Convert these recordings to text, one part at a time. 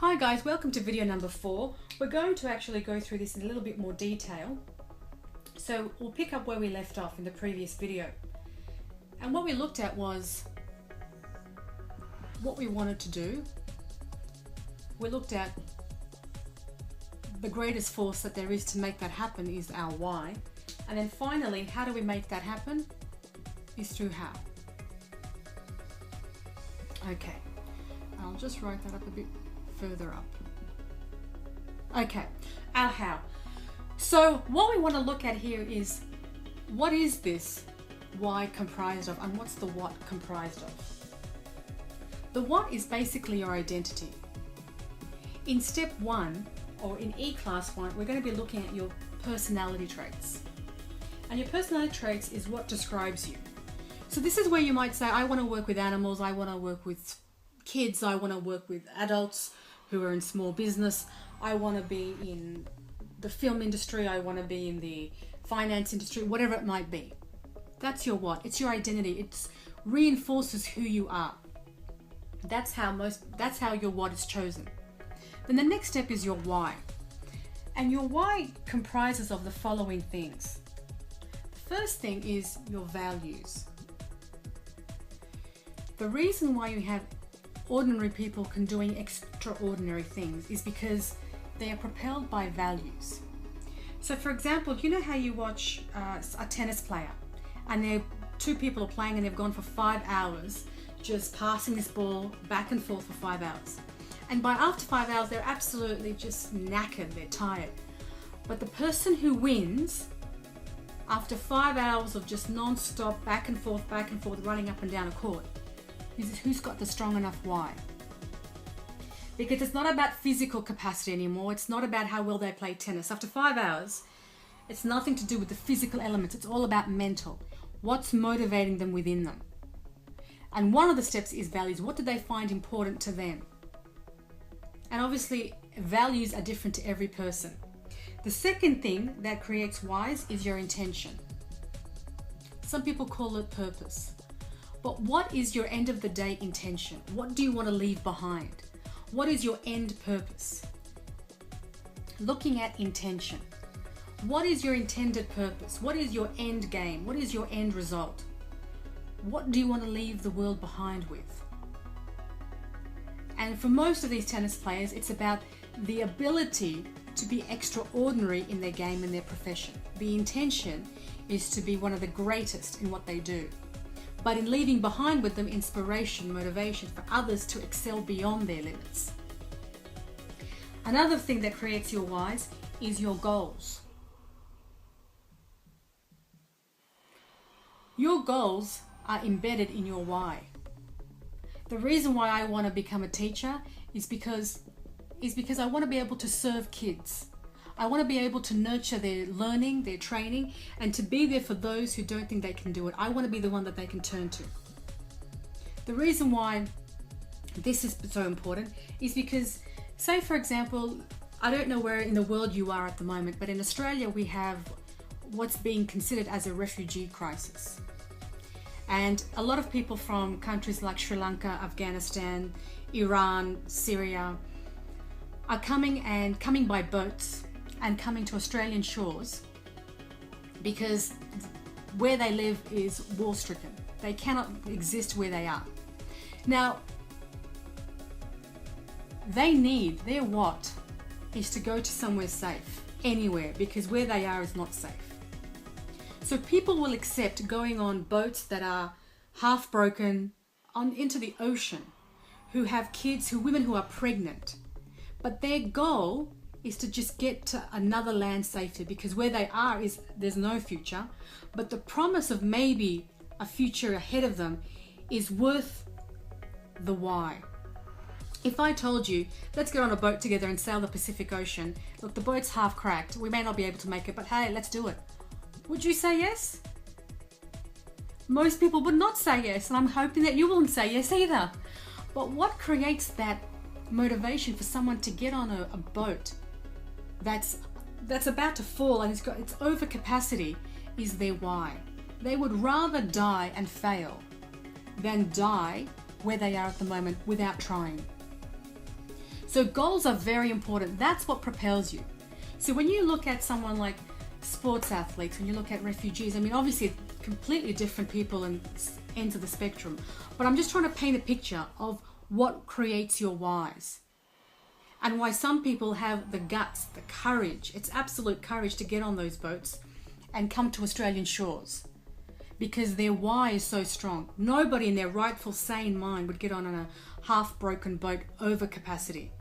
Hi guys, welcome to video number 4. We're going to actually go through this in a little bit more detail. So we'll pick up where we left off in the previous video. And what we looked at was what we wanted to do. We looked at the greatest force that there is to make that happen is our why. And then finally, how do we make that happen? Is through how. Okay, I'll just write that up a bit further up. Okay, our how. So what we want to look at here is, what is this why comprised of, and what's the what comprised of? The what is basically your identity. In step 1, or in E-class 1, we're going to be looking at your personality traits. And your personality traits is what describes you. So this is where you might say, I want to work with animals, I want to work with kids, I want to work with adults who are in small business, I want to be in the film industry, I want to be in the finance industry, whatever it might be. That's your what. It's your identity. It reinforces who you are. That's how your what is chosen. Then the next step is your why. And your why comprises of the following things. The first thing is your values. The reason why you have ordinary people can doing extraordinary things is because they are propelled by values. So for example, you know how you watch a tennis player and two people are playing and they've gone for 5 hours just passing this ball back and forth for 5 hours. And after 5 hours, they're absolutely just knackered, they're tired. But the person who wins, after 5 hours of just non-stop back and forth, running up and down a court, who's got the strong enough why? Because it's not about physical capacity anymore. It's not about how well they play tennis. After 5 hours, it's nothing to do with the physical elements. It's all about mental. What's motivating them within them? And one of the steps is values. What do they find important to them? And obviously, values are different to every person. The second thing that creates whys is your intention. Some people call it purpose. But what is your end of the day intention? What do you want to leave behind? What is your end purpose? Looking at intention. What is your intended purpose? What is your end game? What is your end result? What do you want to leave the world behind with? And for most of these tennis players, it's about the ability to be extraordinary in their game and their profession. The intention is to be one of the greatest in what they do, but in leaving behind with them inspiration, motivation for others to excel beyond their limits. Another thing that creates your whys is your goals. Your goals are embedded in your why. The reason why I want to become a teacher is because I want to be able to serve kids. I want to be able to nurture their learning, their training, and to be there for those who don't think they can do it. I want to be the one that they can turn to. The reason why this is so important is because, say for example, I don't know where in the world you are at the moment, but in Australia we have what's being considered as a refugee crisis. And a lot of people from countries like Sri Lanka, Afghanistan, Iran, Syria are coming by boats and coming to Australian shores because where they live is war-stricken. They cannot exist where they are. Now, their what is to go to somewhere safe, anywhere, because where they are is not safe. So people will accept going on boats that are half broken into the ocean, who have kids, women who are pregnant. But their goal is to just get to another land safely, because where they are there's no future, but the promise of maybe a future ahead of them is worth the why. If I told you, let's get on a boat together and sail the Pacific Ocean, look, the boat's half cracked, we may not be able to make it, but hey, let's do it. Would you say yes? Most people would not say yes, and I'm hoping that you won't say yes either. But what creates that motivation for someone to get on a boat that's about to fall and it's over capacity is their why. They would rather die and fail than die where they are at the moment without trying. So goals are very important. That's what propels you. So when you look at someone like sports athletes, when you look at refugees, I mean, obviously completely different people and ends of the spectrum, but I'm just trying to paint a picture of what creates your whys and why some people have the guts, the courage, it's absolute courage to get on those boats and come to Australian shores because their why is so strong. Nobody in their rightful sane mind would get on a half-broken boat over capacity.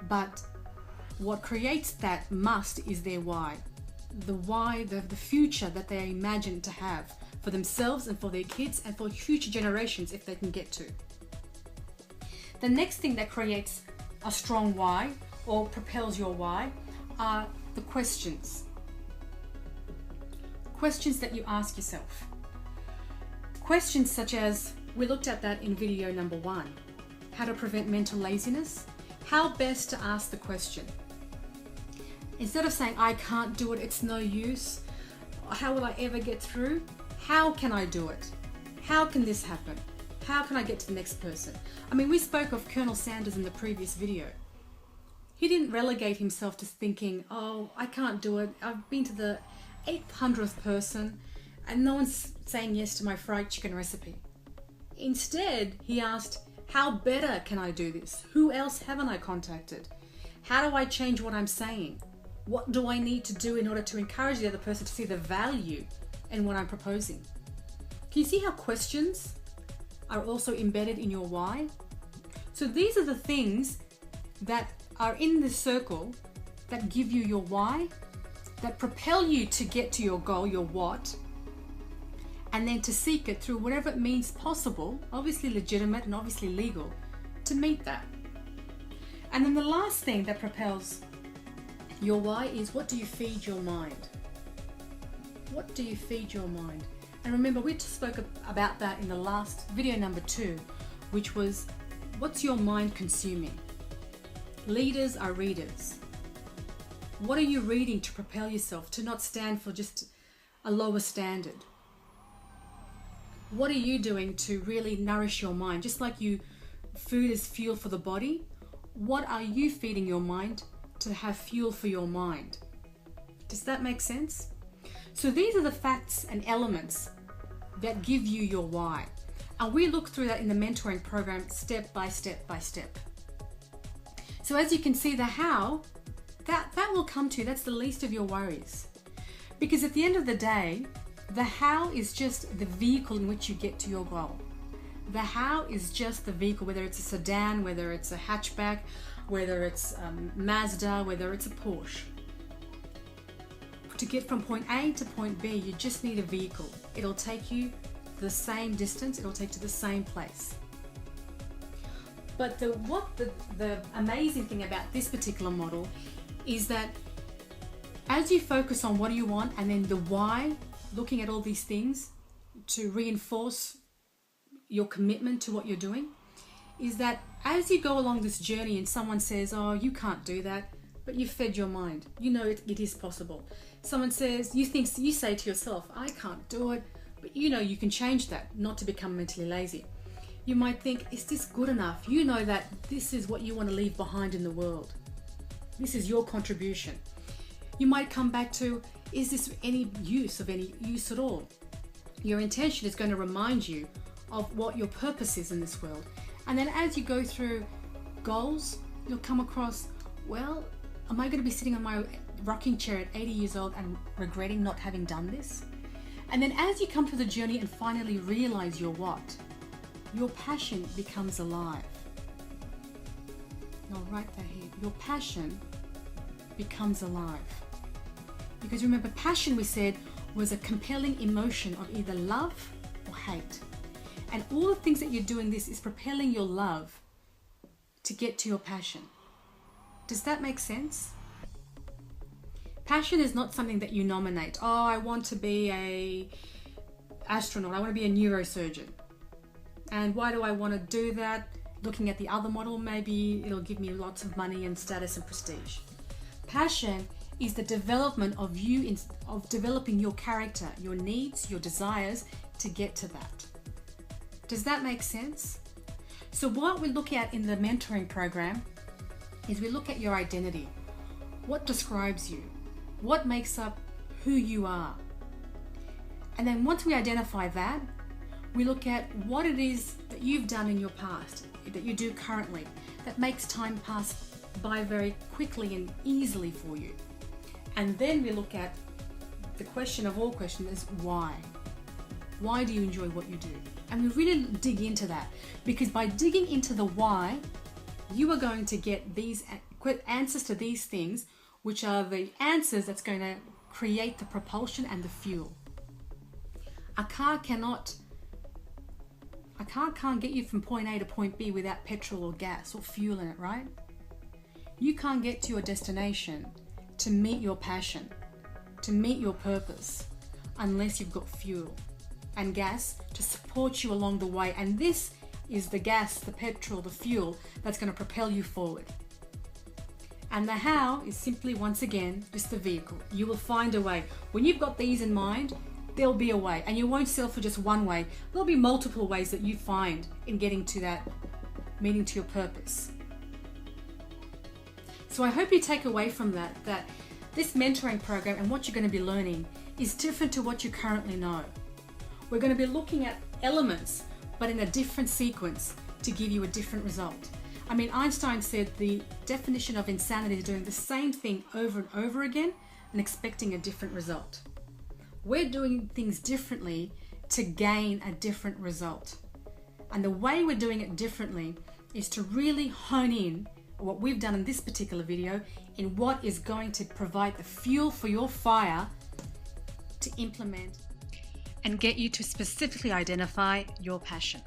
But what creates that must is their why. The why, the future that they imagine to have for themselves and for their kids and for future generations if they can get to. The next thing that creates a strong why or propels your why are the questions. Questions that you ask yourself. Questions such as, we looked at that in video number 1, how to prevent mental laziness, how best to ask the question. Instead of saying, I can't do it, it's no use, how will I ever get through? How can I do it? How can this happen? How can I get to the next person? I mean, we spoke of Colonel Sanders in the previous video. He didn't relegate himself to thinking, oh, I can't do it. I've been to the 800th person and no one's saying yes to my fried chicken recipe. Instead, he asked, how better can I do this? Who else haven't I contacted? How do I change what I'm saying? What do I need to do in order to encourage the other person to see the value in what I'm proposing? Can you see how questions are also embedded in your why? So these are the things that are in the circle that give you your why, that propel you to get to your goal, your what, and then to seek it through whatever it means possible, obviously legitimate and obviously legal, to meet that. And then the last thing that propels your why is, what do you feed your mind? What do you feed your mind? And remember, we just spoke about that in the last video number 2, which was, what's your mind consuming? Leaders are readers. What are you reading to propel yourself, to not stand for just a lower standard? What are you doing to really nourish your mind? Just like food is fuel for the body, what are you feeding your mind to have fuel for your mind? Does that make sense? So these are the facts and elements that give you your why. And we look through that in the mentoring program step by step by step. So as you can see, the how, that will come to you. That's the least of your worries. Because at the end of the day, the how is just the vehicle in which you get to your goal. The how is just the vehicle, whether it's a sedan, whether it's a hatchback, whether it's Mazda, whether it's a Porsche. To get from point A to point B, you just need a vehicle. It'll take you the same distance, it'll take you to the same place. But the amazing thing about this particular model is that as you focus on what do you want and then the why, looking at all these things to reinforce your commitment to what you're doing, is that as you go along this journey and someone says, oh, you can't do that, but you've fed your mind. You know it is possible. Someone says, you say to yourself, I can't do it, but you know you can change that, not to become mentally lazy. You might think, is this good enough? You know that this is what you want to leave behind in the world. This is your contribution. You might come back to, is this of any use at all? Your intention is going to remind you of what your purpose is in this world. And then as you go through goals, you'll come across, well, am I going to be sitting on my rocking chair at 80 years old and regretting not having done this? And then as you come through the journey and finally realize your what, your passion becomes alive. Now write that here. Your passion becomes alive. Because remember, passion, we said, was a compelling emotion of either love or hate. And all the things that you're doing, this is propelling your love to get to your passion. Does that make sense? Passion is not something that you nominate. Oh, I want to be an astronaut. I want to be a neurosurgeon. And why do I want to do that? Looking at the other model, maybe it'll give me lots of money and status and prestige. Passion is the development of of developing your character, your needs, your desires to get to that. Does that make sense? So what we look at in the mentoring program is we look at your identity. What describes you? What makes up who you are? And then once we identify that, we look at what it is that you've done in your past, that you do currently, that makes time pass by very quickly and easily for you. And then we look at the question of all questions is why? Why do you enjoy what you do? And we really dig into that, because by digging into the why, you are going to get these answers to these things, which are the answers that's going to create the propulsion and the fuel. A car can't get you from point A to point B without petrol or gas or fuel in it, right? You can't get to your destination to meet your passion, to meet your purpose, unless you've got fuel and gas to support you along the way. And this is the gas, the petrol, the fuel that's going to propel you forward. And the how is simply, once again, just the vehicle. You will find a way. When you've got these in mind, there'll be a way, and you won't settle for just one way. There'll be multiple ways that you find in getting to that meaning to your purpose. So I hope you take away from that this mentoring program and what you're going to be learning is different to what you currently know. We're going to be looking at elements, but in a different sequence to give you a different result. I mean, Einstein said the definition of insanity is doing the same thing over and over again and expecting a different result. We're doing things differently to gain a different result. And the way we're doing it differently is to really hone in what we've done in this particular video in what is going to provide the fuel for your fire to implement and get you to specifically identify your passion.